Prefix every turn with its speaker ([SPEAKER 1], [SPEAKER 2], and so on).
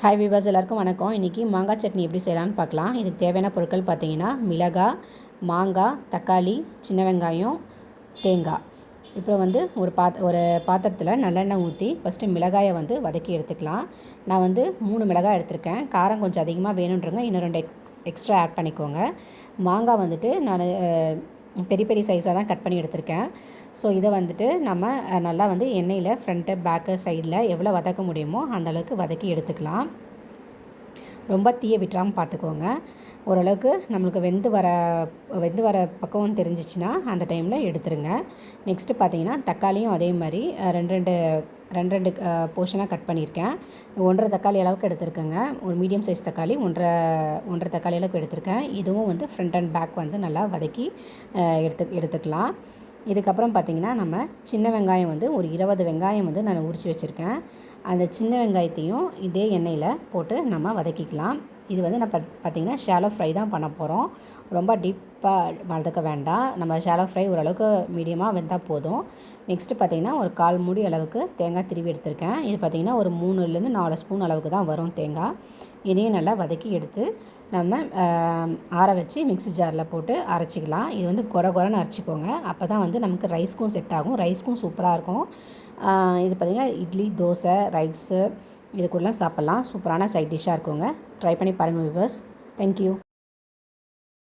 [SPEAKER 1] Hi விவாஸ், எல்லாருக்கும் வணக்கம். இன்றைக்கி மாங்காய் சட்னி எப்படி செய்யலான்னு பார்க்கலாம். இதுக்கு தேவையான பொருட்கள் பார்த்தீங்கன்னா மிளகாய், மாங்காய், தக்காளி, சின்ன வெங்காயம், தேங்காய். இப்போ ஒரு பாத்திரத்தில் நல்லெண்ணெய் ஊற்றி ஃபஸ்ட்டு மிளகாயை வதக்கி எடுத்துக்கலாம். நான் 3 மிளகாய் எடுத்திருக்கேன். காரம் கொஞ்சம் அதிகமாக வேணுன்றவங்க இன்னும் 2 எக்ஸ்ட்ரா ஆட் பண்ணிக்கோங்க. மாங்காய் நான் பெரிய பெரிய சைஸாக தான் கட் பண்ணி எடுத்திருக்கேன். ஸோ இதை நம்ம நல்லா எண்ணெயில் ஃப்ரண்ட்டு பேக்கு சைடில் எவ்வளோ வதக்க முடியுமோ அந்தளவுக்கு வதக்கி எடுத்துக்கலாம். ரொம்ப தீய விட்டுறாமல் பார்த்துக்கோங்க. ஓரளவுக்கு நம்மளுக்கு வெந்து வர பக்குவம் தெரிஞ்சிச்சுன்னா அந்த டைமில் எடுத்துருங்க. நெக்ஸ்ட்டு பார்த்தீங்கன்னா தக்காளியும் அதே மாதிரி ரெண்டு போர்ஷனாக கட் பண்ணியிருக்கேன். 1.5 தக்காளி அளவுக்கு எடுத்துருக்கேங்க. ஒரு மீடியம் சைஸ் தக்காளி 1.5 தக்காளி அளவுக்கு எடுத்திருக்கேன். இதுவும் ஃப்ரண்ட் அண்ட் பேக் நல்லா வதக்கி எடுத்துக்கலாம். இதுக்கப்புறம் பார்த்திங்கன்னா நம்ம சின்ன வெங்காயம் ஒரு 20 வெங்காயம் நான் உரித்து வச்சுருக்கேன். அந்த சின்ன வெங்காயத்தையும் இதே எண்ணெயில் போட்டு நம்ம வதக்கிக்கலாம். இது நான் பார்த்திங்கன்னா ஷாலோ ஃப்ரை தான் பண்ண போகிறோம். ரொம்ப டீப்பாக வதக்க வேண்டாம். நம்ம ஷாலோ ஃப்ரை ஓரளவுக்கு மீடியமாக வெந்தால் போதும். நெக்ஸ்ட்டு பார்த்திங்கன்னா ஒரு 1/4 மூடி அளவுக்கு தேங்காய் திருவி எடுத்திருக்கேன். இது பார்த்திங்கன்னா ஒரு 3லேருந்து 4 ஸ்பூன் அளவுக்கு தான் வரும் தேங்காய். இதையும் நல்லா வதக்கி எடுத்து நம்ம ஆற வச்சு மிக்ஸி ஜாரில் போட்டு அரைச்சிக்கலாம். இது கொரன்னு அரைச்சிக்கோங்க. அப்போ தான் நமக்கு ரைஸ்க்கும் செட் ஆகும். ரைஸ்க்கும் சூப்பராக இருக்கும். இது பார்த்திங்கன்னா இட்லி, தோசை, ரைஸு இது கூடலாம் சாப்பிட்லாம். சூப்பரான சைட் டிஷ்ஷாக இருக்குங்க. ட்ரை பண்ணி பாருங்கள் வியூவர்ஸ். தேங்க்யூ.